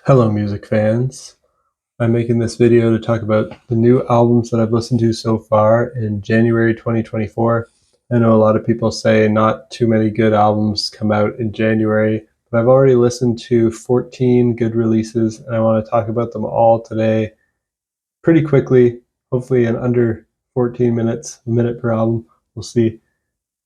Hello music fans. I'm making this video to talk about the new albums that I've listened to so far in January 2024. I know a lot of people say not too many good albums come out in January, but I've already listened to 14 good releases and I want to talk about them all today pretty quickly, hopefully in under 14 minutes, a minute per album, we'll see.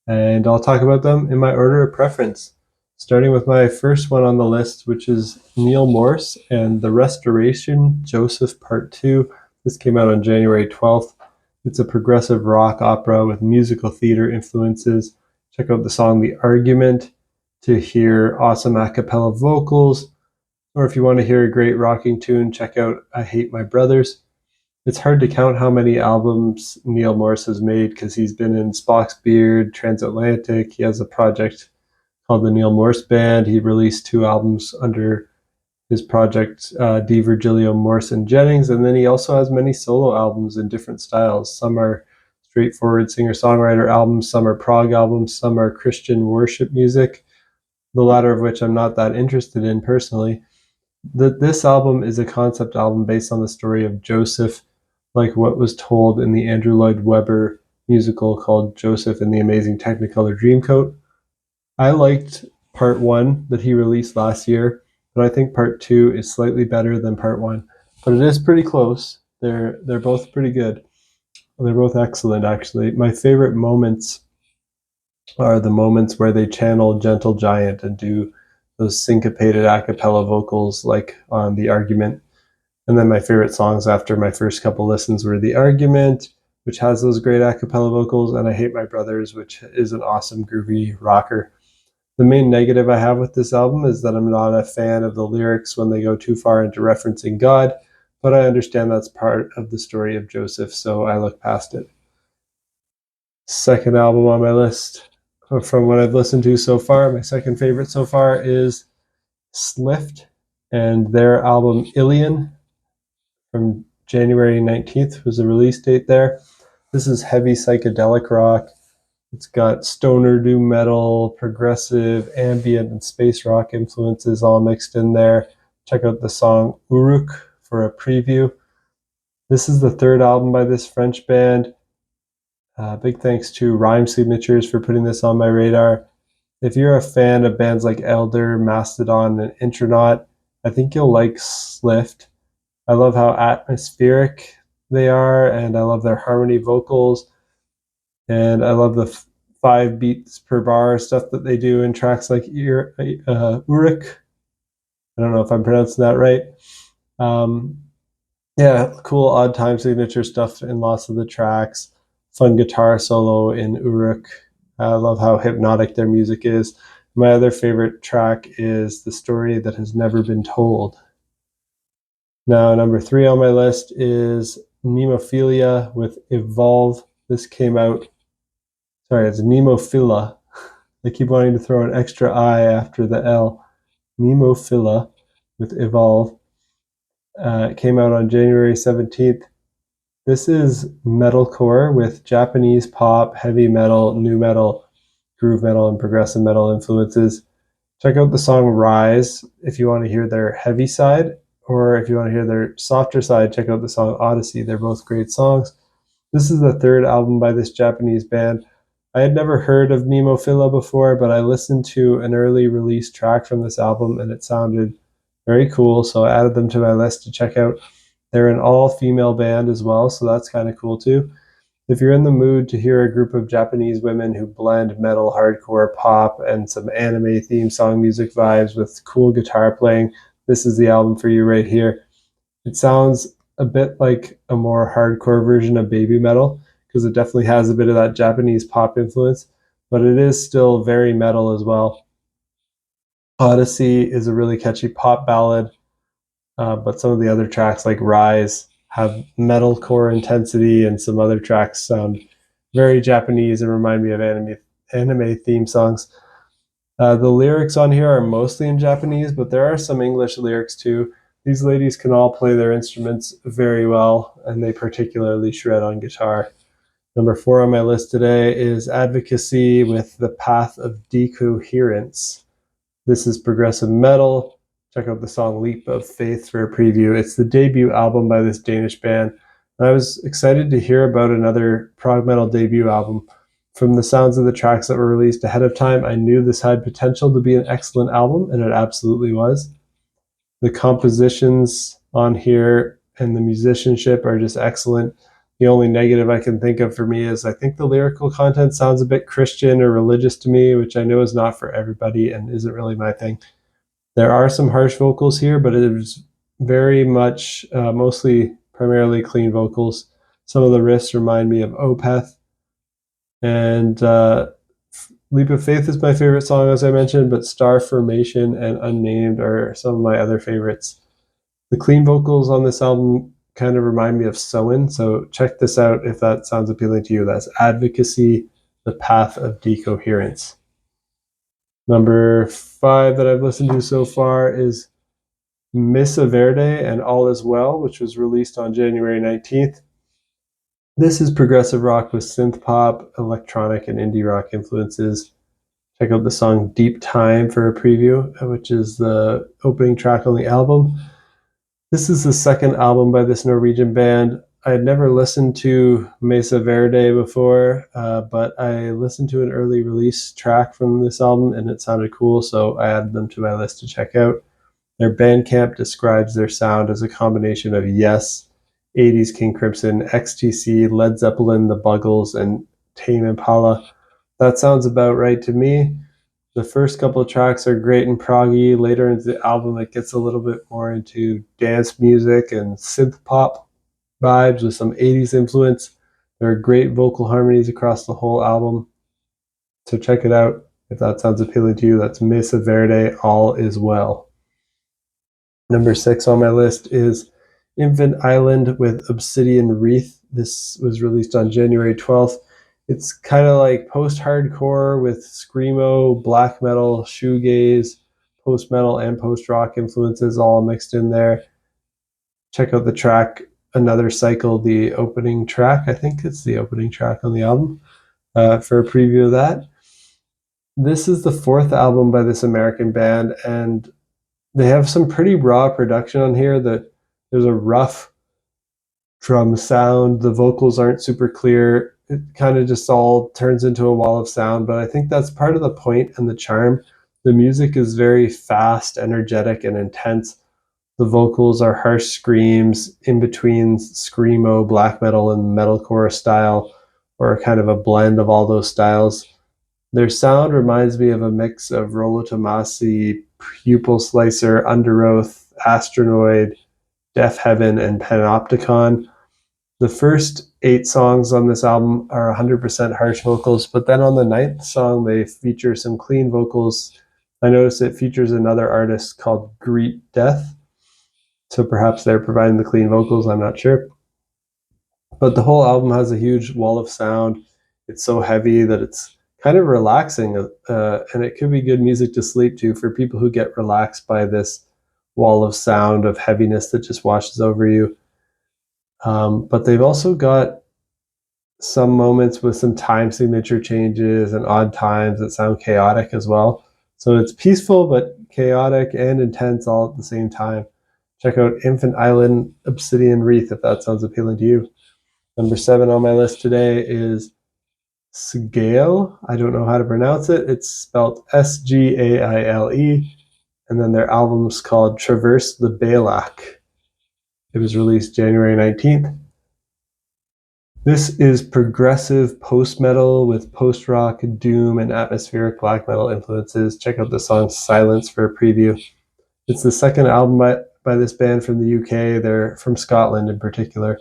And I'll talk about them in my order of preference, starting with my first one on the list, which is Neal Morse and The Restoration, Joseph Part 2. This came out on January 12th. It's a progressive rock opera with musical theater influences. Check out the song The Argument to hear awesome a cappella vocals, or if you want to hear a great rocking tune, check out I Hate My Brothers. It's hard to count how many albums Neal Morse has made because he's been in Spock's Beard, Transatlantic. He has a project called the Neal Morse Band. He released 2 albums under his project, D. Virgilio Morse and Jennings. And then he also has many solo albums in different styles. Some are straightforward singer-songwriter albums, some are prog albums, some are Christian worship music, the latter of which I'm not that interested in personally. This album is a concept album based on the story of Joseph, like what was told in the Andrew Lloyd Webber musical called Joseph and the Amazing Technicolor Dreamcoat. I liked part 1 that he released last year, but I think part 2 is slightly better than part 1. But it is pretty close. They're both pretty good. They're both excellent, actually. My favorite moments are the moments where they channel Gentle Giant and do those syncopated a cappella vocals like on The Argument. And then my favorite songs after my first couple listens were The Argument, which has those great a cappella vocals, and I Hate My Brothers, which is an awesome groovy rocker. The main negative I have with this album is that I'm not a fan of the lyrics when they go too far into referencing God, but I understand that's part of the story of Joseph, so I look past it. Second album on my list, from what I've listened to so far, my second favorite so far is Slift and their album Ilion from January 19th was the release date there. This is heavy psychedelic rock. It's got stoner doom metal, progressive, ambient, and space rock influences all mixed in there. Check out the song Uruk for a preview. This is the third album by this French band. Big thanks to Rhyme Signatures for putting this on my radar. If you're a fan of bands like Elder, Mastodon, and Intronaut, I think you'll like Slift. I love how atmospheric they are, and I love their harmony vocals, and I love the 5 beats per bar stuff that they do in tracks like Uruk. I don't know if I'm pronouncing that right. Yeah, cool odd time signature stuff in lots of the tracks. Fun guitar solo in Uruk. I love how hypnotic their music is. My other favorite track is The Story That Has Never Been Told. Now, number 3 on my list is Nemophila with Evolve. This came out, sorry, it's Nemophila. I keep wanting to throw an extra I after the L. Nemophila with Evolve. It came out on January 17th. This is metalcore with Japanese pop, heavy metal, new metal, groove metal, and progressive metal influences. Check out the song Rise if you want to hear their heavy side, or if you want to hear their softer side, check out the song Odyssey. They're both great songs. This is the third album by this Japanese band. I had never heard of Nemophila before, but I listened to an early release track from this album and it sounded very cool, so I added them to my list to check out. They're an all-female band as well, so that's kind of cool too. If you're in the mood to hear a group of Japanese women who blend metal, hardcore, pop, and some anime theme song music vibes with cool guitar playing, this is the album for you right here. It sounds a bit like a more hardcore version of baby metal because it definitely has a bit of that Japanese pop influence, but it is still very metal as well. Odyssey is a really catchy pop ballad, but some of the other tracks like Rise have metalcore intensity, and some other tracks sound very Japanese and remind me of anime theme songs. The lyrics on here are mostly in Japanese, but there are some English lyrics too. These ladies can all play their instruments very well, and they particularly shred on guitar. Number 4 on my list today is Advocacy with The Path of Decoherence. This is progressive metal. check out the song Leap of Faith for a preview. It's the debut album by this Danish band. And I was excited to hear about another prog metal debut album. From the sounds of the tracks that were released ahead of time, I knew this had potential to be an excellent album, and it absolutely was. The compositions on here and the musicianship are just excellent. The only negative I can think of for me is I think the lyrical content sounds a bit Christian or religious to me, which I know is not for everybody and isn't really my thing. There are some harsh vocals here, but it is very much mostly primarily clean vocals. Some of the riffs remind me of Opeth. And Leap of Faith is my favorite song, as I mentioned, but Star Formation and Unnamed are some of my other favorites. The clean vocals on this album kind of remind me of Soen, so check this out if that sounds appealing to you. That's Advocacy, The Path of Decoherence. Number 5 that I've listened to so far is MesaVerde and All Is Well, which was released on January 19th. This is progressive rock with synth pop, electronic, and indie rock influences. Check out the song Deep Time for a preview, which is the opening track on the album. This is the second album by this Norwegian band. I had never listened to MesaVerde before, but I listened to an early release track from this album and it sounded cool, so I added them to my list to check out. Their Bandcamp describes their sound as a combination of Yes, 80s King Crimson, XTC, Led Zeppelin, The Buggles, and Tame Impala. That sounds about right to me. The first couple of tracks are great and proggy. Later into the album, it gets a little bit more into dance music and synth pop vibes with some 80s influence. There are great vocal harmonies across the whole album. So check it out if that sounds appealing to you. That's MesaVerde, All Is Well. Number 6 on my list is Infant Island with Obsidian Wreath. This was released on January 12th. It's kind of like post-hardcore with screamo, black metal, shoegaze, post-metal, and post-rock influences all mixed in there. Check out the track Another Cycle, the opening track. I think it's the opening track on the album for a preview of that. This is the 4th album by this American band, and they have some pretty raw production on here. That there's a rough drum sound. The vocals aren't super clear. It kind of just all turns into a wall of sound, but I think that's part of the point and the charm. The music is very fast, energetic, and intense. The vocals are harsh screams in between screamo, black metal, and metalcore style, or kind of a blend of all those styles. Their sound reminds me of a mix of Rollo Tomasi, Pupil Slicer, Underoath, Astronoid, Deaf Heaven, and Panopticon. The first 8 songs on this album are 100% harsh vocals, but then on the 9th song, they feature some clean vocals. I noticed it features another artist called Greet Death, so perhaps they're providing the clean vocals, I'm not sure. But the whole album has a huge wall of sound. It's so heavy that it's kind of relaxing, and it could be good music to sleep to for people who get relaxed by this wall of sound of heaviness that just washes over you. But they've also got some moments with some time signature changes and odd times that sound chaotic as well. So it's peaceful but chaotic and intense all at the same time. Check out Infant Island, Obsidian Wreath if that sounds appealing to you. Number 7 on my list today is Sgaile. I don't know how to pronounce it. It's spelled Sgaile. And then their album's called Traverse the Bealach. It was released January 19th. This is progressive post-metal with post-rock, doom, and atmospheric black metal influences. Check out the song Silence for a preview. It's the second album by this band from the UK. They're from Scotland in particular.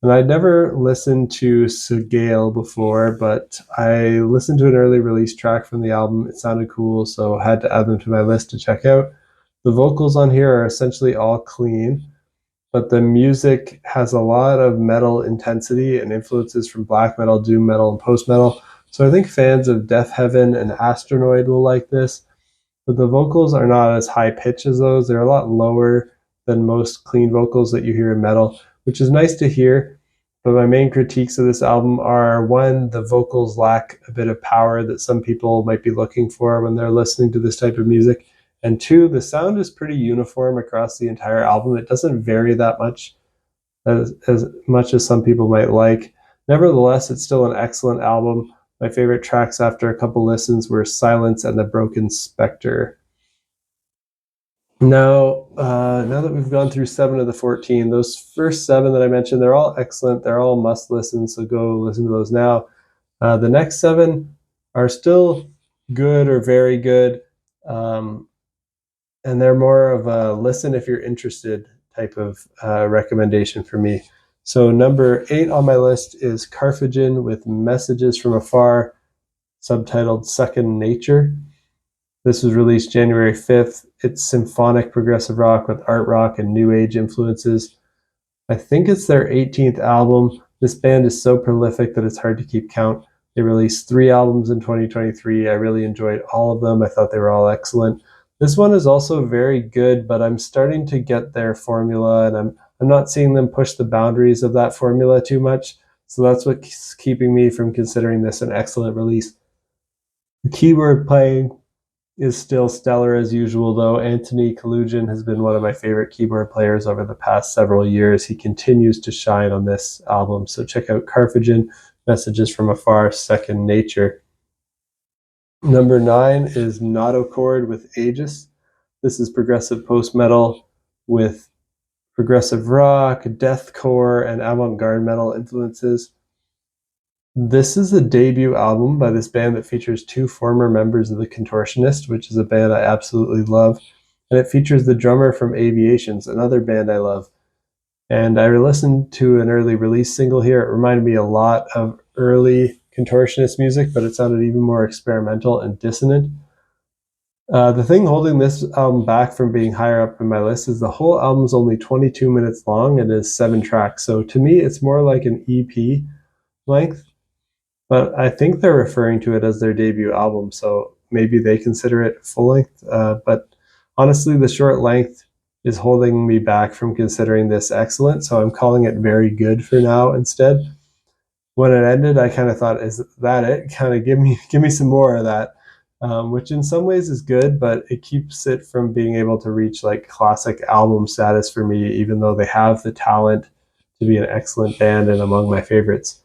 And I'd never listened to Sgaile before, but I listened to an early release track from the album. It sounded cool, so I had to add them to my list to check out. The vocals on here are essentially all clean, but the music has a lot of metal intensity and influences from black metal, doom metal, and post-metal. So I think fans of Death Heaven and Astronoid will like this. But the vocals are not as high-pitched as those. They're a lot lower than most clean vocals that you hear in metal, which is nice to hear. But my main critiques of this album are, 1, the vocals lack a bit of power that some people might be looking for when they're listening to this type of music. And 2, the sound is pretty uniform across the entire album. It doesn't vary that much, as much as some people might like. Nevertheless, it's still an excellent album. My favorite tracks after a couple listens were Silence and The Broken Spectre. Now that we've gone through 7 of the 14, those first 7 that I mentioned, they're all excellent. They're all must listen, so go listen to those now. The next 7 are still good or very good, and they're more of a listen if you're interested type of recommendation for me. So number 8 on my list is Karfagen with Messages from Afar, subtitled Second Nature. This was released January 5th. It's symphonic progressive rock with art rock and new age influences. I think it's their 18th album. This band is so prolific that it's hard to keep count. They released 3 albums in 2023. I really enjoyed all of them. I thought they were all excellent. This one is also very good, but I'm starting to get their formula, and I'm not seeing them push the boundaries of that formula too much. So that's what's keeping me from considering this an excellent release. The keyboard playing is still stellar as usual, though. Anthony Kalugian has been one of my favorite keyboard players over the past several years. He continues to shine on this album, so check out Karfagen, Messages from Afar, Second Nature. Number 9 is Notochord with Aegis. This is progressive post-metal with progressive rock, deathcore, and avant-garde metal influences. This is a debut album by this band that features 2 former members of the Contortionist, which is a band I absolutely love. And it features the drummer from Aviations, another band I love. And I listened to an early release single here. It reminded me a lot of early Contortionist music, but it sounded even more experimental and dissonant. The thing holding this album back from being higher up in my list is the whole album's only 22 minutes long and is 7 tracks. So to me, it's more like an EP length. But I think they're referring to it as their debut album, so maybe they consider it full length. But honestly, the short length is holding me back from considering this excellent, so I'm calling it very good for now instead. When it ended, I kind of thought, is that it? Kind of give me some more of that, which in some ways is good, but it keeps it from being able to reach like classic album status for me, even though they have the talent to be an excellent band and among my favorites.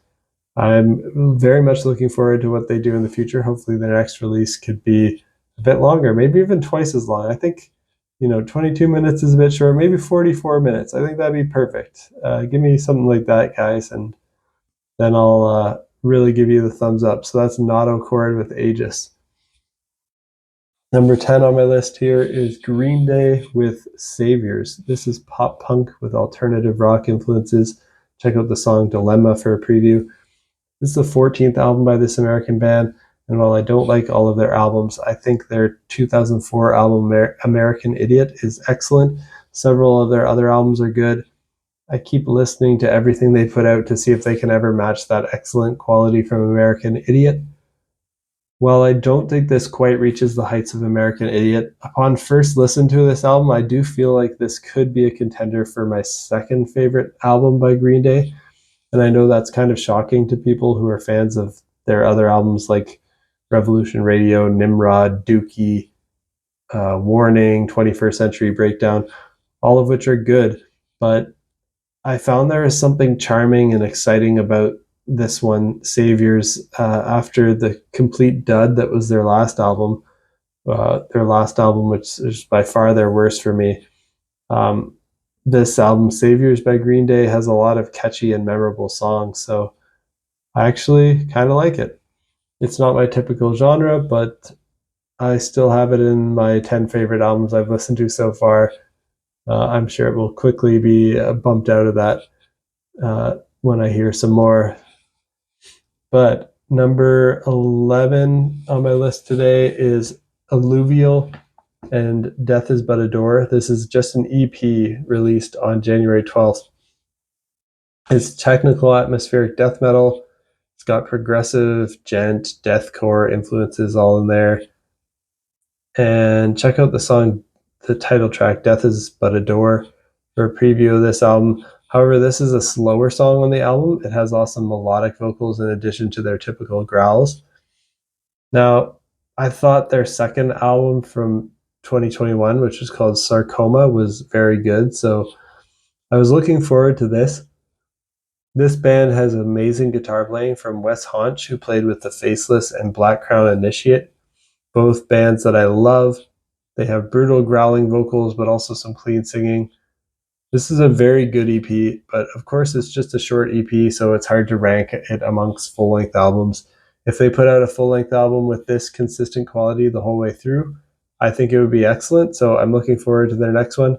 I'm very much looking forward to what they do in the future. Hopefully their next release could be a bit longer, maybe even twice as long. I think, 22 minutes is a bit short, maybe 44 minutes. I think that'd be perfect. Give me something like that, guys, and then I'll really give you the thumbs up. So that's Notochord with Aegis. Number 10 on my list here is Green Day with Saviors. This is pop punk with alternative rock influences. Check out the song Dilemma for a preview. This is the 14th album by this American band, and while I don't like all of their albums, I think their 2004 album American Idiot is excellent. Several of their other albums are good. I keep listening to everything they put out to see if they can ever match that excellent quality from American Idiot. While I don't think this quite reaches the heights of American Idiot, upon first listen to this album, I do feel like this could be a contender for my second favorite album by Green Day. And I know that's kind of shocking to people who are fans of their other albums like Revolution Radio, Nimrod, Dookie, Warning, 21st Century Breakdown, all of which are good. But I found there is something charming and exciting about this one, Saviors, after the complete dud that was their last album, which is by far their worst for me. This album, Saviors by Green Day, has a lot of catchy and memorable songs, so I actually kind of like it. It's not my typical genre, but I still have it in my 10 favorite albums I've listened to so far. I'm sure it will quickly be bumped out of that when I hear some more. But number 11 on my list today is Alluvial and Death is But a Door. This is just an EP released on January 12th. It's technical atmospheric death metal. It's got progressive, gent, deathcore influences all in there. And check out the song, the title track, Death is But a Door, for a preview of this album. However, this is a slower song on the album. It has awesome melodic vocals in addition to their typical growls. Now, I thought their second album from 2021, which was called Sarcoma, was very good. So I was looking forward to this. This band has amazing guitar playing from Wes Haunch, who played with the Faceless and Black Crown Initiate, both bands that I love. They have brutal growling vocals, but also some clean singing. This is a very good EP, but of course it's just a short EP, so it's hard to rank it amongst full-length albums. If they put out a full-length album with this consistent quality the whole way through, I think it would be excellent, so I'm looking forward to their next one.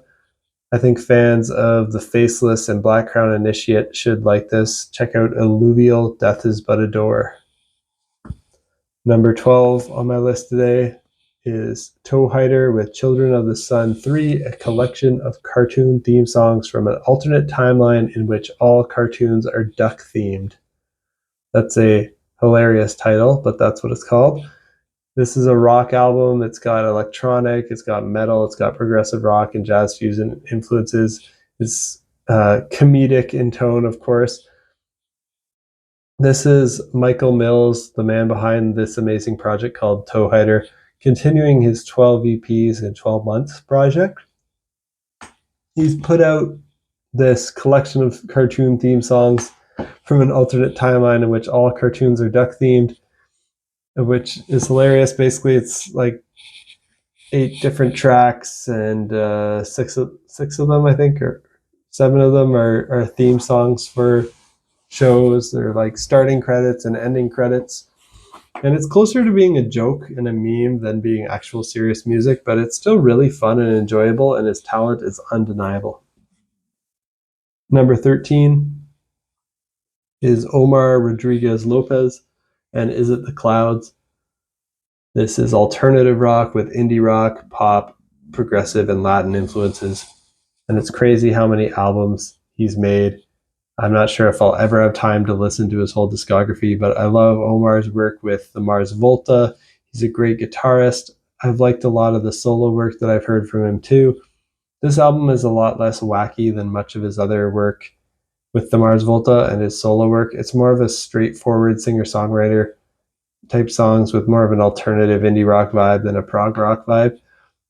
I think fans of the Faceless and Black Crown Initiate should like this. Check out Alluvial, Death is But a Door. Number 12 on my list today is Toehider with Children of the Sun 3, a collection of cartoon theme songs from an alternate timeline in which all cartoons are duck themed. That's a hilarious title, but that's what it's called. This is a rock album. It's got electronic, it's got metal, it's got progressive rock and jazz fusion influences. It's comedic in tone, of course. This is Michael Mills, the man behind this amazing project called Toehider, continuing his 12 EPs in 12 months project. He's put out this collection of cartoon theme songs from an alternate timeline in which all cartoons are duck themed, which is hilarious. Basically, it's like 8 different tracks, and six of them, I think, or 7 of them are theme songs for shows. They're like starting credits and ending credits. And it's closer to being a joke and a meme than being actual serious music, but it's still really fun and enjoyable, and his talent is undeniable. Number 13 is Omar Rodriguez-Lopez, and Is It the Clouds? This is alternative rock with indie rock, pop, progressive, and Latin influences. And it's crazy how many albums he's made. I'm not sure if I'll ever have time to listen to his whole discography, but I love Omar's work with the Mars Volta. He's a great guitarist. I've liked a lot of the solo work that I've heard from him too. This album is a lot less wacky than much of his other work with the Mars Volta and his solo work. It's more of a straightforward singer-songwriter type songs with more of an alternative indie rock vibe than a prog rock vibe.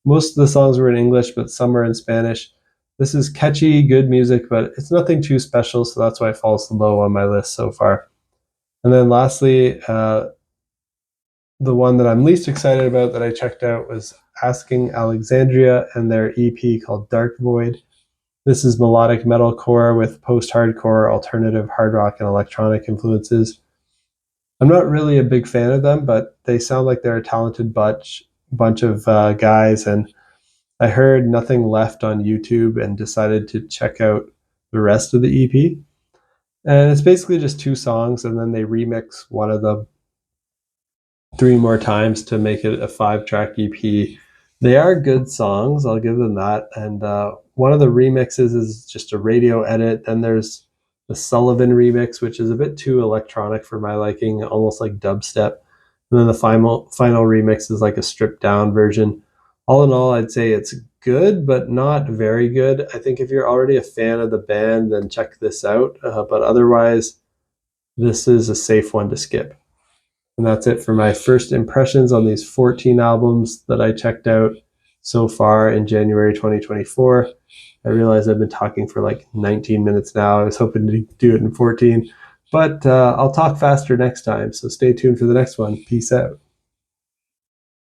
Most of the songs were in English, but some are in Spanish. This is catchy, good music, but it's nothing too special, so that's why it falls low on my list so far. And then lastly, the one that I'm least excited about that I checked out was Asking Alexandria and their EP called Dark Void. This is melodic metalcore with post-hardcore, alternative hard rock, and electronic influences. I'm not really a big fan of them, but they sound like they're a talented bunch of guys, and I heard Nothing Left on YouTube and decided to check out the rest of the EP. And it's basically just 2 songs, and then they remix one of them 3 more times to make it a 5-track EP. They are good songs, I'll give them that. And one of the remixes is just a radio edit. Then there's the Sullivan remix, which is a bit too electronic for my liking, almost like dubstep. And then the final remix is like a stripped down version. All in all, I'd say it's good, but not very good. I think if you're already a fan of the band, then check this out. But otherwise, this is a safe one to skip. And that's it for my first impressions on these 14 albums that I checked out so far in January 2024. I realize I've been talking for like 19 minutes now. I was hoping to do it in 14, but I'll talk faster next time. So stay tuned for the next one. Peace out.